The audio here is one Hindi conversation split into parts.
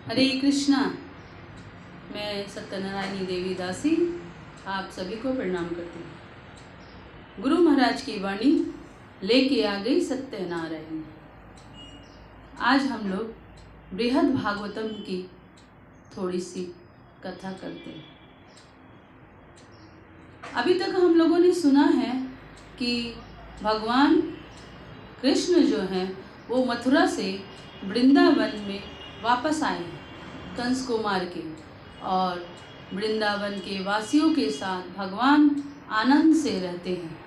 हरे कृष्णा। मैं सत्यनारायणी देवी दासी आप सभी को प्रणाम करती हूँ। गुरु महाराज की वाणी लेके आ गई सत्यनारायणी। आज हम लोग बृहद भागवतम की थोड़ी सी कथा करते हैं। अभी तक हम लोगों ने सुना है कि भगवान कृष्ण जो हैं वो मथुरा से वृंदावन में वापस आए हैं कंस को मार के, और वृंदावन के वासियों के साथ भगवान आनंद से रहते हैं।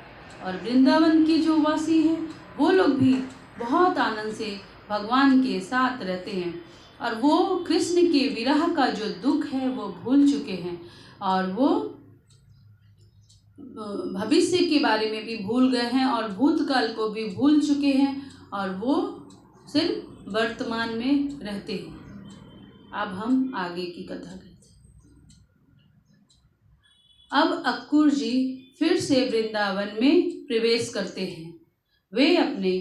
और वृंदावन के जो वासी हैं वो लोग भी बहुत आनंद से भगवान के साथ रहते हैं, और वो कृष्ण के विरह का जो दुख है वो भूल चुके हैं, और वो भविष्य के बारे में भी भूल गए हैं और भूतकाल को भी भूल चुके हैं, और वो सिर्फ वर्तमान में रहते हैं। अब हम आगे की कथा करते हैं। अब अक्रूर जी फिर से वृंदावन में प्रवेश करते हैं। वे अपने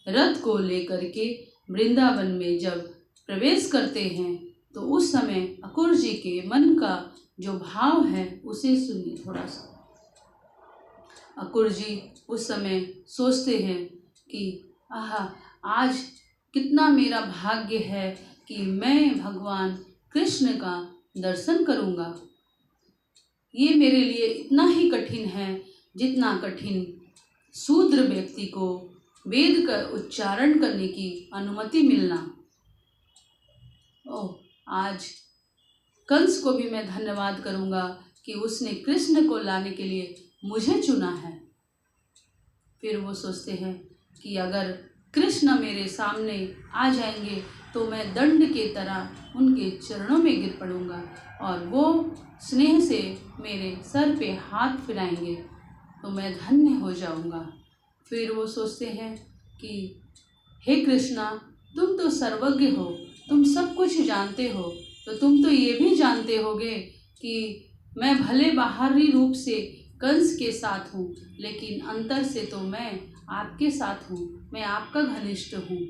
रथ को लेकर के वृंदावन में जब प्रवेश करते हैं तो उस समय अक्रूर जी के मन का जो भाव है उसे सुनिए थोड़ा सा। अक्रूर जी उस समय सोचते हैं कि आज कितना मेरा भाग्य है कि मैं भगवान कृष्ण का दर्शन करूंगा। ये मेरे लिए इतना ही कठिन है जितना कठिन शूद्र व्यक्ति को वेद का उच्चारण करने की अनुमति मिलना। आज कंस को भी मैं धन्यवाद करूंगा कि उसने कृष्ण को लाने के लिए मुझे चुना है। फिर वो सोचते हैं कि अगर कृष्ण मेरे सामने आ जाएंगे तो मैं दंड के तरह उनके चरणों में गिर पड़ूंगा, और वो स्नेह से मेरे सर पे हाथ फिराएंगे तो मैं धन्य हो जाऊंगा। फिर वो सोचते हैं कि हे कृष्णा, तुम तो सर्वज्ञ हो, तुम सब कुछ जानते हो, तो तुम तो ये भी जानते होगे कि मैं भले बाहरी रूप से कंस के साथ हूँ, लेकिन अंतर से तो मैं आपके साथ हूँ, मैं आपका घनिष्ठ हूँ।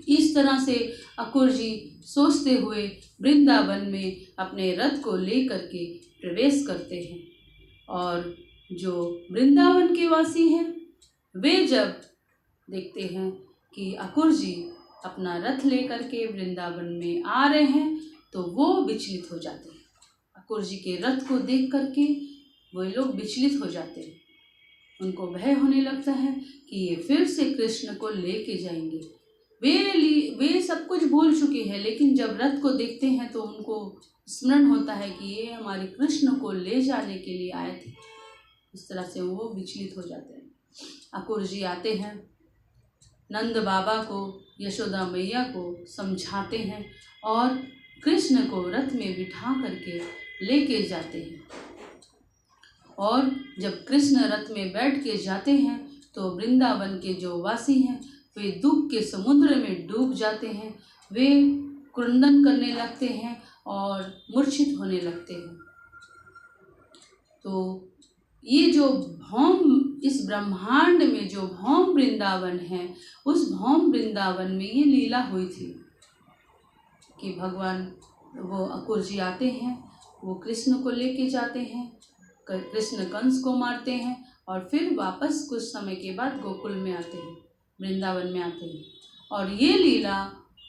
इस तरह से अक्रूर जी सोचते हुए वृंदावन में अपने रथ को लेकर के प्रवेश करते हैं। और जो वृंदावन के वासी हैं वे जब देखते हैं कि अक्रूर जी अपना रथ लेकर के वृंदावन में आ रहे हैं तो वो विचलित हो जाते हैं। अक्रूर जी के रथ को देख करके वो लोग विचलित हो जाते हैं। उनको भय होने लगता है कि ये फिर से कृष्ण को लेके जाएंगे। वे सब कुछ भूल चुके हैं, लेकिन जब रथ को देखते हैं तो उनको स्मरण होता है कि ये हमारे कृष्ण को ले जाने के लिए आए थे। इस तरह से वो विचलित हो जाते हैं। अक्रूर जी आते हैं, नंद बाबा को, यशोदा मैया को समझाते हैं और कृष्ण को रथ में बिठा करके लेके जाते हैं। और जब कृष्ण रथ में बैठ के जाते हैं तो वृंदावन के जो वासी हैं वे दुख के समुद्र में डूब जाते हैं। वे क्रंदन करने लगते हैं और मूर्छित होने लगते हैं। तो ये जो इस ब्रह्मांड में जो भौम वृंदावन है, उस भौम वृंदावन में ये लीला हुई थी कि भगवान वो अक्रूर जी आते हैं, वो कृष्ण को लेके जाते हैं, कृष्ण कंस को मारते हैं और फिर वापस कुछ समय के बाद गोकुल में आते हैं, वृंदावन में आते हैं। और ये लीला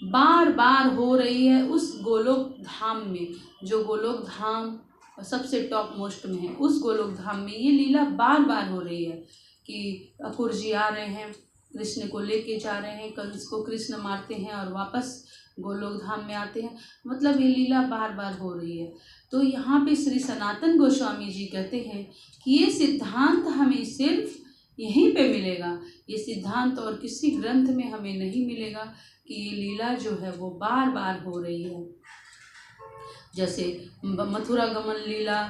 बार बार हो रही है उस गोलोक धाम में, जो गोलोक धाम सबसे टॉप मोस्ट में है। उस गोलोक धाम में ये लीला बार बार हो रही है कि अक्रूर जी आ रहे हैं, कृष्ण को लेके जा रहे हैं, कंस को कृष्ण मारते हैं और वापस गोलोक धाम में आते हैं। मतलब ये लीला बार बार हो रही है। तो यहाँ पे श्री सनातन गोस्वामी जी कहते हैं कि ये सिद्धांत हमें सिर्फ यहीं पे मिलेगा। ये सिद्धांत और किसी ग्रंथ में हमें नहीं मिलेगा कि ये लीला जो है वो बार बार हो रही है। जैसे मथुरा गमन लीला,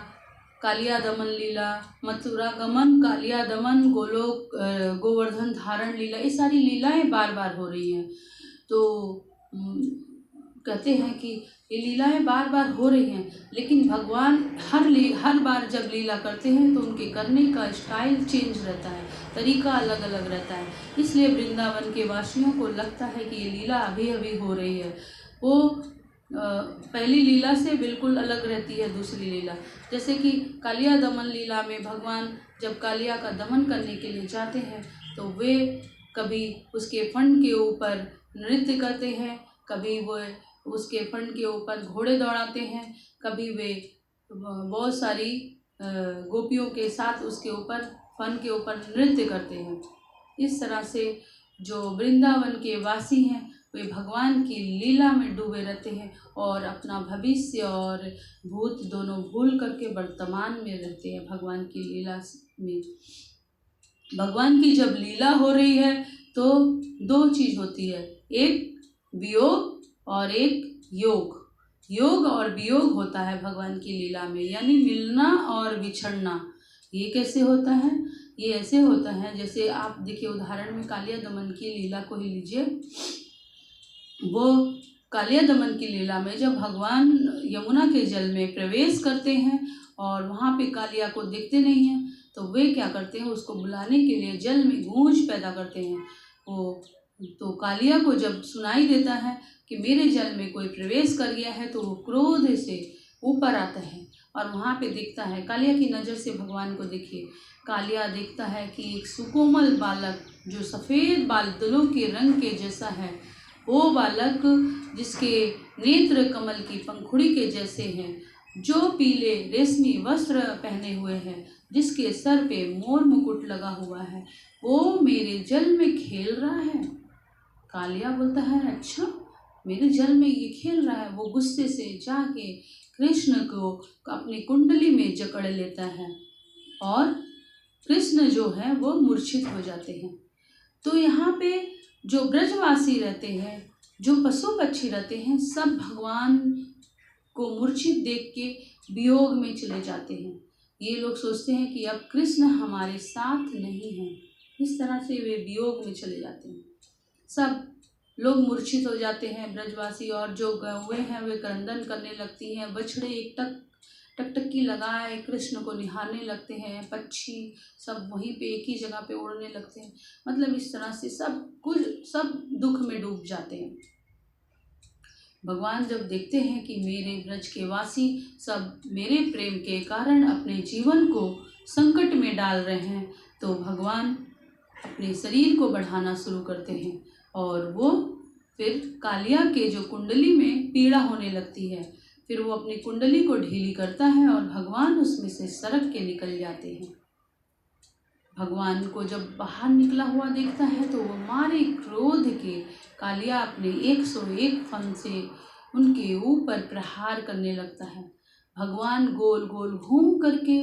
कालिया दमन लीला, मथुरा गमन, कालिया दमन, गोलोक गोवर्धन धारण लीला, ये सारी लीलाएं बार बार हो रही हैं। तो कहते हैं कि ये लीलाएं बार बार हो रही हैं, लेकिन भगवान हर बार जब लीला करते हैं तो उनके करने का स्टाइल चेंज रहता है, तरीका अलग अलग रहता है। इसलिए वृंदावन के वासियों को लगता है कि ये लीला अभी अभी हो रही है। वो पहली लीला से बिल्कुल अलग रहती है दूसरी लीला। जैसे कि कालिया दमन लीला में भगवान जब कालिया का दमन करने के लिए जाते हैं तो वे कभी उसके फंड के ऊपर नृत्य करते हैं, कभी वो उसके फंड के ऊपर घोड़े दौड़ाते हैं, कभी वे बहुत सारी गोपियों के साथ उसके ऊपर फन के ऊपर नृत्य करते हैं। इस तरह से जो वृंदावन के वासी हैं वे भगवान की लीला में डूबे रहते हैं और अपना भविष्य और भूत दोनों भूल करके वर्तमान में रहते हैं भगवान की लीला में। भगवान की जब लीला हो रही है तो दो चीज़ होती है, एक वियोग और एक योग। योग और वियोग होता है भगवान की लीला में, यानी मिलना और बिछड़ना। ये कैसे होता है? ये ऐसे होता है जैसे आप देखिए उदाहरण में कालिया दमन की लीला को ही लीजिए। वो कालिया दमन की लीला में जब भगवान यमुना के जल में प्रवेश करते हैं और वहाँ पे कालिया को देखते नहीं हैं तो वे क्या करते हैं, उसको बुलाने के लिए जल में गूंज पैदा करते हैं। वो तो कालिया को जब सुनाई देता है कि मेरे जल में कोई प्रवेश कर गया है तो वो क्रोध से ऊपर आता है और वहाँ पे देखता है, कालिया की नज़र से भगवान को देखिए, कालिया देखता है कि एक सुकोमल बालक जो सफ़ेद बादलों के रंग के जैसा है, वो बालक जिसके नेत्र कमल की पंखुड़ी के जैसे हैं, जो पीले रेशमी वस्त्र पहने हुए हैं, जिसके सर पे मोर मुकुट लगा हुआ है, वो मेरे जल में खेल रहा है। कालिया बोलता है, अच्छा मेरे जल में ये खेल रहा है। वो गुस्से से जाके कृष्ण को अपनी कुंडली में जकड़ लेता है और कृष्ण जो है वो मूर्छित हो जाते हैं। तो यहाँ पे जो ब्रजवासी रहते हैं, जो पशु पक्षी रहते हैं, सब भगवान को मूर्छित देख के वियोग में चले जाते हैं। ये लोग सोचते हैं कि अब कृष्ण हमारे साथ नहीं है, इस तरह से वे वियोग में चले जाते हैं। सब लोग मूर्छित हो जाते हैं ब्रजवासी, और जो गौएं हैं वे क्रंदन करने लगती हैं, बछड़े एक टकटकी लगाए कृष्ण को निहारने लगते हैं, पक्षी सब वहीं पे एक ही जगह पे उड़ने लगते हैं। मतलब इस तरह से सब दुख में डूब जाते हैं। भगवान जब देखते हैं कि मेरे ब्रज के वासी सब मेरे प्रेम के कारण अपने जीवन को संकट में डाल रहे हैं, तो भगवान अपने शरीर को बढ़ाना शुरू करते हैं और वो फिर कालिया के जो कुंडली में पीड़ा होने लगती है, फिर वो अपनी कुंडली को ढीली करता है और भगवान उसमें से सरक के निकल जाते हैं। भगवान को जब बाहर निकला हुआ देखता है तो वो मारे क्रोध के कालिया अपने 101 फन से उनके ऊपर प्रहार करने लगता है। भगवान गोल गोल घूम करके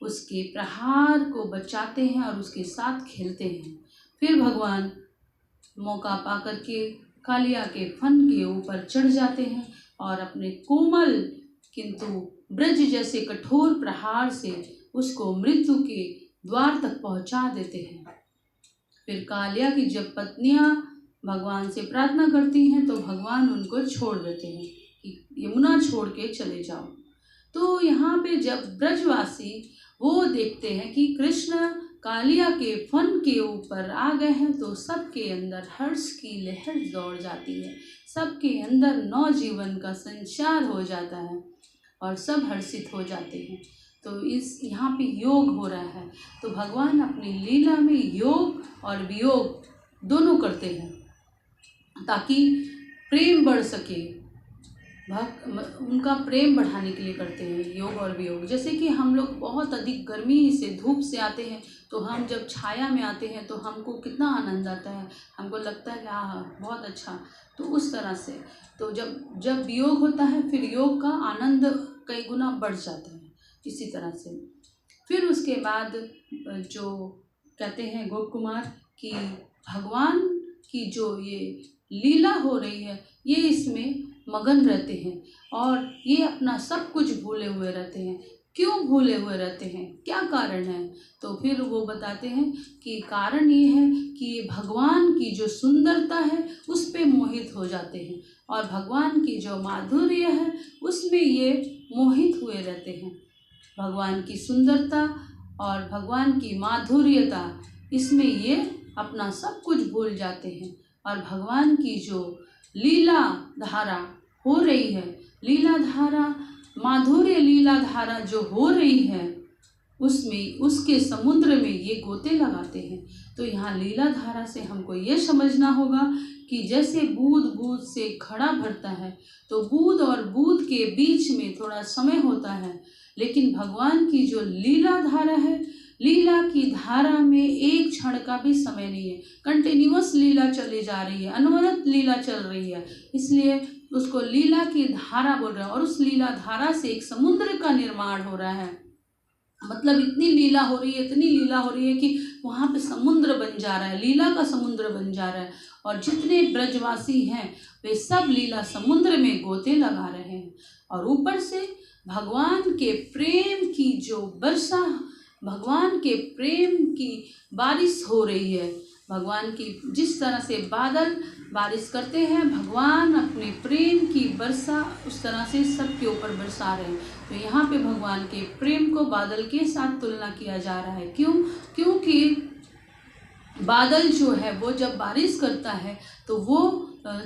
उसके प्रहार को बचाते हैं और उसके साथ खेलते हैं। फिर भगवान मौका पा करके कालिया के फन के ऊपर चढ़ जाते हैं और अपने कोमल किंतु ब्रज जैसे कठोर प्रहार से उसको मृत्यु के द्वार तक पहुंचा देते हैं। फिर कालिया की जब पत्नियां भगवान से प्रार्थना करती हैं तो भगवान उनको छोड़ देते हैं कि यमुना छोड़ के चले जाओ। तो यहाँ पे जब ब्रजवासी वो देखते हैं कि कृष्ण कालिया के फन के ऊपर आ गए हैं तो सबके अंदर हर्ष की लहर दौड़ जाती है, सबके अंदर नवजीवन का संचार हो जाता है और सब हर्षित हो जाते हैं। तो इस यहाँ पे योग हो रहा है। तो भगवान अपनी लीला में योग और वियोग दोनों करते हैं ताकि प्रेम बढ़ सके। उनका प्रेम बढ़ाने के लिए करते हैं योग और वियोग। जैसे कि हम लोग बहुत अधिक गर्मी से धूप से आते हैं तो हम जब छाया में आते हैं तो हमको कितना आनंद आता है, हमको लगता है कि हाँ बहुत अच्छा। तो उस तरह से तो जब वियोग होता है फिर योग का आनंद कई गुना बढ़ जाता है। इसी तरह से फिर उसके बाद जो कहते हैं गोप कुमार कि भगवान की जो ये लीला हो रही है ये इसमें मगन रहते हैं और ये अपना सब कुछ भूले हुए रहते हैं। क्यों भूले हुए रहते हैं, क्या कारण है? तो फिर वो बताते हैं कि कारण ये है कि भगवान की जो सुंदरता है उस पे मोहित हो जाते हैं और भगवान की जो माधुर्य है उसमें ये मोहित हुए रहते हैं। भगवान की सुंदरता और भगवान की माधुर्यता इसमें ये अपना सब कुछ भूल जाते हैं और भगवान की जो लीला धारा हो रही है, लीला धारा, माधुर्य लीला धारा जो हो रही है, उसमें, उसके समुद्र में ये गोते लगाते हैं। तो यहाँ लीला धारा से हमको ये समझना होगा कि जैसे बूंद बूंद से घड़ा भरता है, तो बूंद और बूंद के बीच में थोड़ा समय होता है, लेकिन भगवान की जो लीला धारा है, लीला की धारा में एक क्षण का भी समय नहीं है। कंटिन्यूअस लीला चली जा रही है, अनवरत लीला चल रही है, इसलिए उसको लीला की धारा बोल रहे हैं। और उस लीला धारा से एक समुद्र का निर्माण हो रहा है, मतलब इतनी लीला हो रही है, इतनी लीला हो रही है कि वहाँ पे समुद्र बन जा रहा है, लीला का समुद्र बन जा रहा है। और जितने ब्रजवासी हैं वे सब लीला समुद्र में गोते लगा रहे हैं। और ऊपर से भगवान के प्रेम की जो वर्षा, भगवान के प्रेम की बारिश हो रही है। भगवान की जिस तरह से बादल बारिश करते हैं, भगवान अपने प्रेम की वर्षा उस तरह से सबके ऊपर बरसा रहे हैं। तो यहाँ पे भगवान के प्रेम को बादल के साथ तुलना किया जा रहा है। क्यों? क्योंकि बादल जो है वो जब बारिश करता है तो वो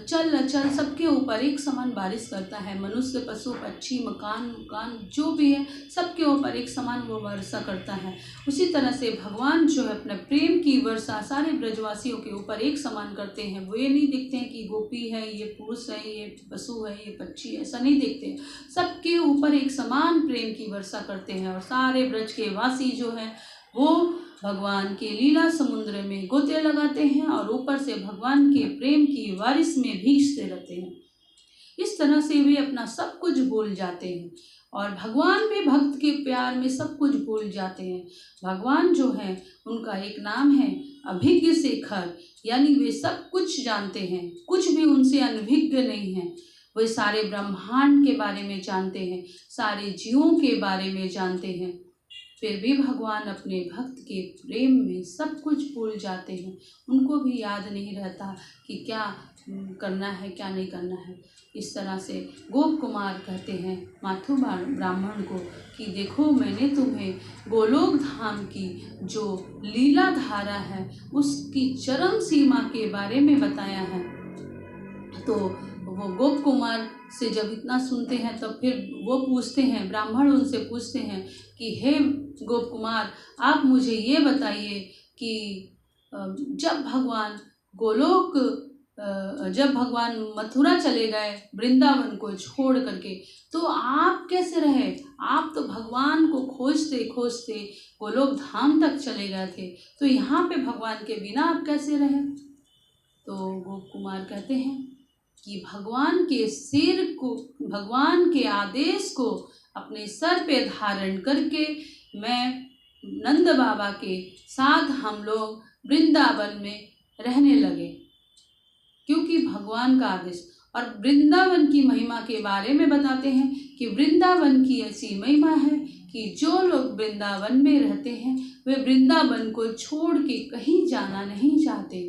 चल अचल सबके ऊपर एक समान बारिश करता है। मनुष्य, पशु, पक्षी, मकान जो भी है सबके ऊपर एक समान वो वर्षा करता है। उसी तरह से भगवान जो है अपने प्रेम की वर्षा सारे ब्रजवासियों के ऊपर एक समान करते हैं। वो ये नहीं देखते हैं कि गोपी है, ये पुरुष है, ये पशु है, ये पक्षी है, ऐसा नहीं देखते। सबके ऊपर एक समान प्रेम की वर्षा करते हैं। और सारे ब्रज के वासी जो हैं वो भगवान के लीला समुद्र में गोते लगाते हैं और ऊपर से भगवान के प्रेम की बारिश में भीगते रहते हैं। इस तरह से वे अपना सब कुछ भूल जाते हैं और भगवान भी भक्त के प्यार में सब कुछ भूल जाते हैं। भगवान जो है उनका एक नाम है अभिज्ञ शेखर, यानी वे सब कुछ जानते हैं, कुछ भी उनसे अनभिज्ञ नहीं है। वे सारे ब्रह्मांड के बारे में जानते हैं, सारे जीवों के बारे में जानते हैं। फिर भी भगवान अपने भक्त के प्रेम में सब कुछ भूल जाते हैं। उनको भी याद नहीं रहता कि क्या करना है, क्या नहीं करना है। इस तरह से गोप कुमार कहते हैं माथु ब्राह्मण को कि देखो, मैंने तुम्हें गोलोक धाम की जो लीला धारा है उसकी चरम सीमा के बारे में बताया है। तो वो गोप कुमार से जब इतना सुनते हैं तब फिर वो पूछते हैं, ब्राह्मण उनसे पूछते हैं कि हे गोप कुमार, आप मुझे ये बताइए कि जब भगवान मथुरा चले गए वृंदावन को छोड़ करके, तो आप कैसे रहे? आप तो भगवान को खोजते खोजते गोलोक धाम तक चले गए थे, तो यहाँ पे भगवान के बिना आप कैसे रहे? तो गोप कुमार कहते हैं कि भगवान के सिर को, भगवान के आदेश को अपने सर पे धारण करके मैं नंद बाबा के साथ हम लोग वृंदावन में रहने लगे, क्योंकि भगवान का आदेश। और वृंदावन की महिमा के बारे में बताते हैं कि वृंदावन की ऐसी महिमा है कि जो लोग वृंदावन में रहते हैं वे वृंदावन को छोड़ के कहीं जाना नहीं चाहते।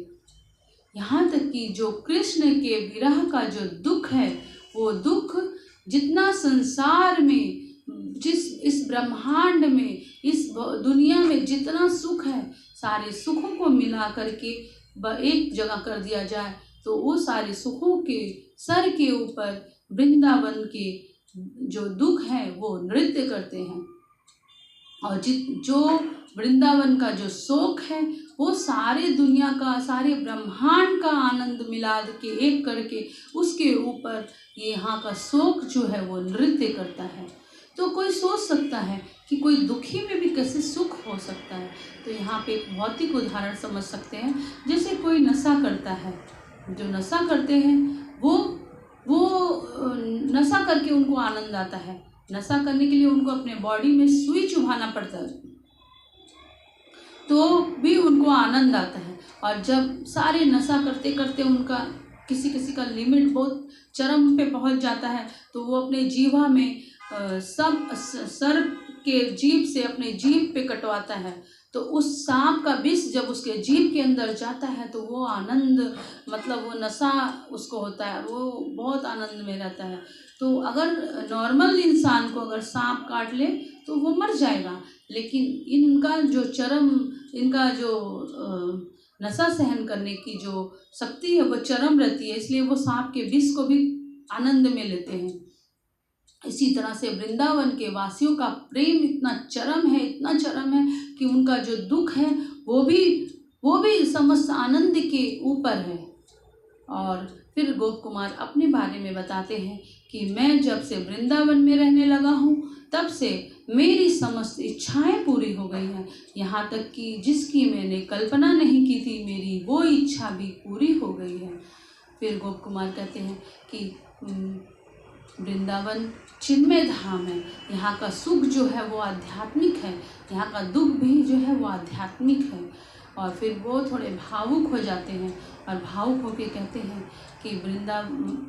यहाँ तक कि जो कृष्ण के विरह का जो दुख है, वो दुख जितना संसार में, इस ब्रह्मांड में, इस दुनिया में जितना सुख है, सारे सुखों को मिला करके एक जगह कर दिया जाए तो वो सारे सुखों के सर के ऊपर वृंदावन के जो दुख है वो नृत्य करते हैं। और जो वृंदावन का जो शोक है वो सारे दुनिया का, सारे ब्रह्मांड का आनंद मिला के एक करके उसके ऊपर यहाँ का शोक जो है वो नृत्य करता है। तो कोई सोच सकता है कि कोई दुखी में भी कैसे सुख हो सकता है। तो यहाँ पे एक भौतिक उदाहरण समझ सकते हैं। जैसे कोई नशा करता है, जो नशा करते हैं वो नशा करके उनको आनंद आता है। नशा करने के लिए उनको अपने बॉडी में सुई चुभाना पड़ता है तो भी उनको आनंद आता है। और जब सारे नशा करते करते उनका किसी का लिमिट बहुत चरम पे पहुंच जाता है तो वो अपने जीवा में सब सर्प के जीभ से अपने जीभ पे कटवाता है। तो उस सांप का विष जब उसके जीभ के अंदर जाता है तो वो आनंद, मतलब वो नशा उसको होता है, वो बहुत आनंद में रहता है। तो अगर नॉर्मल इंसान को अगर सांप काट ले तो वो मर जाएगा, लेकिन इनका जो नशा सहन करने की जो शक्ति है वो चरम रहती है, इसलिए वो सांप के विष को भी आनंद में लेते हैं। इसी तरह से वृंदावन के वासियों का प्रेम इतना चरम है, इतना चरम है कि उनका जो दुख है वो भी समस्त आनंद के ऊपर है। और फिर गोप कुमार अपने बारे में बताते हैं कि मैं जब से वृंदावन में रहने लगा हूँ तब से मेरी समस्त इच्छाएं पूरी हो गई हैं, यहाँ तक कि जिसकी मैंने कल्पना नहीं की थी मेरी वो इच्छा भी पूरी हो गई है। फिर गोप कुमार कहते हैं कि वृंदावन चिन्मय धाम है, यहाँ का सुख जो है वो आध्यात्मिक है, यहाँ का दुख भी जो है वो आध्यात्मिक है। और फिर वो थोड़े भावुक हो जाते हैं और भावुक होकर कहते हैं कि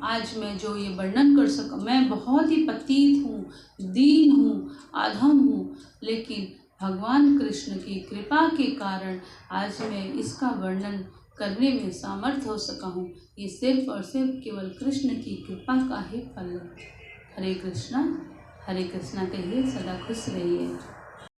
आज मैं जो ये वर्णन कर सकूं, मैं बहुत ही पतित हूँ, दीन हूँ, अधम हूँ, लेकिन भगवान कृष्ण की कृपा के कारण आज मैं इसका वर्णन करने में सामर्थ्य हो सका हूँ। ये सिर्फ और सिर्फ केवल कृष्ण की कृपा का ही फल है। हरे कृष्णा कहिए, सदा खुश रहिए।